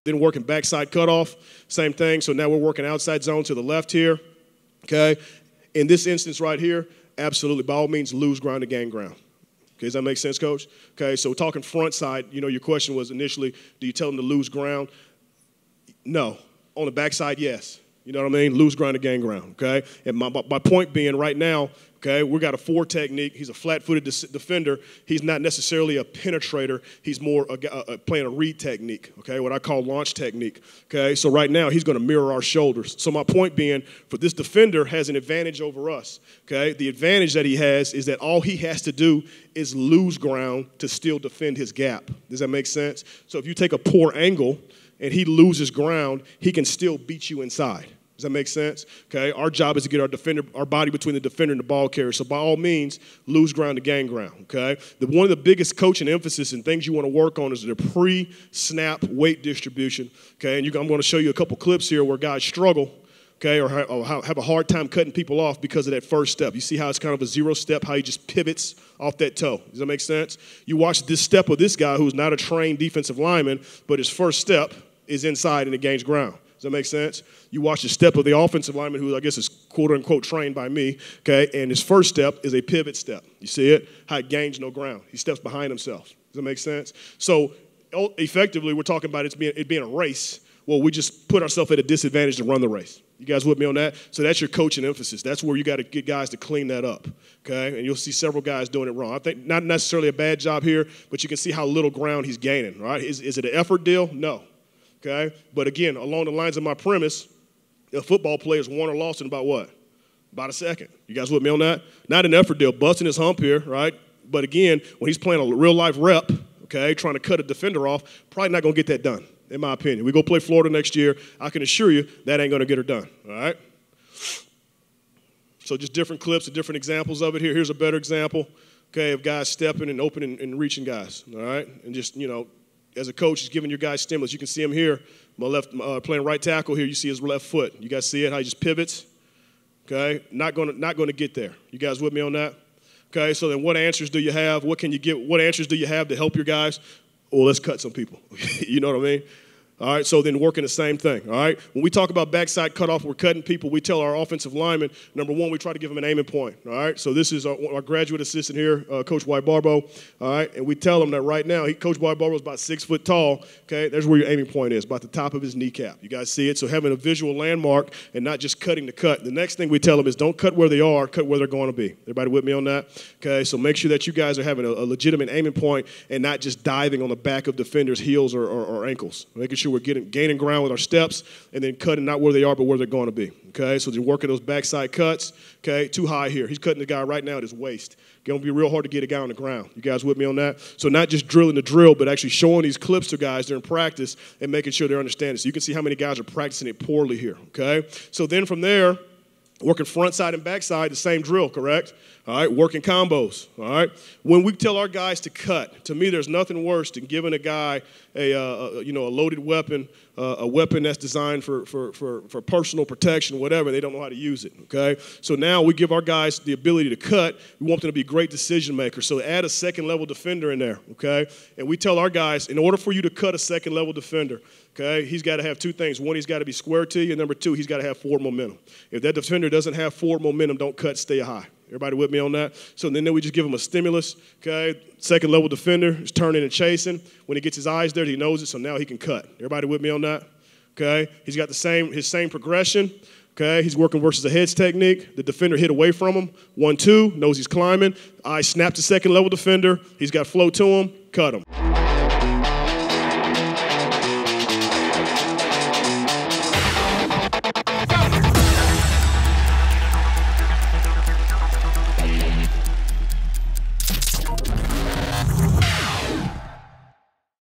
Then working backside cutoff, same thing. So now we're working outside zone to the left here, okay? In this instance right here, absolutely, by all means, lose ground to gain ground. Okay, does that make sense, Coach? Okay, so talking front side, you know, your question was initially, do you tell them to lose ground? No. On the backside, yes. You know what I mean? Lose ground to gain ground, okay? And my point being right now, okay, we got a 4 technique. He's a flat-footed defender. He's not necessarily a penetrator. He's more playing a read technique, okay, what I call launch technique, okay? So right now he's going to mirror our shoulders. So my point being, for this defender has an advantage over us, okay? The advantage that he has is that all he has to do is lose ground to still defend his gap. Does that make sense? So if you take a poor angle and he loses ground, he can still beat you inside. Does that make sense? Okay, our job is to get our body between the defender and the ball carrier. So by all means, lose ground to gain ground, okay? One of the biggest coaching emphasis and things you want to work on is the pre-snap weight distribution, okay? And I'm going to show you a couple clips here where guys struggle, okay, or have a hard time cutting people off because of that first step. You see how it's kind of a 0 step, how he just pivots off that toe. Does that make sense? You watch this step of this guy who's not a trained defensive lineman, but his first step is inside and it gains ground. Does that make sense? You watch the step of the offensive lineman who I guess is quote-unquote trained by me, okay, and his first step is a pivot step. You see it? How it gains no ground. He steps behind himself. Does that make sense? So effectively, we're talking about it being a race. Well, we just put ourselves at a disadvantage to run the race. You guys with me on that? So that's your coaching emphasis. That's where you got to get guys to clean that up, okay? And you'll see several guys doing it wrong. I think not necessarily a bad job here, but you can see how little ground he's gaining, right? Is it an effort deal? No. Okay? But again, along the lines of my premise, a football player is won or lost in about what? About a second. You guys with me on that? Not an effort deal, busting his hump here, right? But again, when he's playing a real-life rep, okay, trying to cut a defender off, probably not going to get that done, in my opinion. We go play Florida next year, I can assure you that ain't going to get her done, all right? So just different clips and different examples of it here. Here's a better example, okay, of guys stepping and opening and reaching guys, all right? And just, you know, as a coach, he's giving your guys stimulus. You can see him here, my left, playing right tackle here. You see his left foot. You guys see it, how he just pivots? Okay, not going to get there. You guys with me on that? Okay, so then what answers do you have? What can you get? What answers do you have to help your guys? Well, let's cut some people. You know what I mean? All right, so then working the same thing, all right? When we talk about backside cutoff, we're cutting people, we tell our offensive linemen, number one, we try to give them an aiming point, all right? So this is our graduate assistant here, Coach White Barbo, all right? And we tell him that right now, Coach White Barbo is about 6 foot tall, okay? There's where your aiming point is, about the top of his kneecap. You guys see it? So having a visual landmark and not just cutting the cut. The next thing we tell them is don't cut where they are, cut where they're going to be. Everybody with me on that? Okay, so make sure that you guys are having a legitimate aiming point and not just diving on the back of defenders' heels or ankles. Making sure we're gaining ground with our steps and then cutting not where they are but where they're going to be, okay? So they're working those backside cuts, okay? Too high here. He's cutting the guy right now at his waist. Going to be real hard to get a guy on the ground. You guys with me on that? So not just drilling the drill, but actually showing these clips to guys during practice and making sure they're understanding. So you can see how many guys are practicing it poorly here, okay? So then from there, working front side and back side, the same drill, correct? All right, working combos, all right? When we tell our guys to cut, to me there's nothing worse than giving a guy a loaded weapon, a weapon that's designed for personal protection, whatever, they don't know how to use it, okay? So now we give our guys the ability to cut. We want them to be great decision makers. So add a second-level defender in there, okay? And we tell our guys, in order for you to cut a second-level defender, okay, he's got to have two things. One, he's got to be square to you, and number two, he's got to have forward momentum. If that defender doesn't have forward momentum, don't cut, stay high. Everybody with me on that? So then we just give him a stimulus, okay? Second-level defender is turning and chasing. When he gets his eyes there, he knows it, so now he can cut. Everybody with me on that? Okay? He's got his same progression, okay? He's working versus a heads technique. The defender hit away from him. 1-2, knows he's climbing. Eye snap to second-level defender. He's got flow to him. Cut him.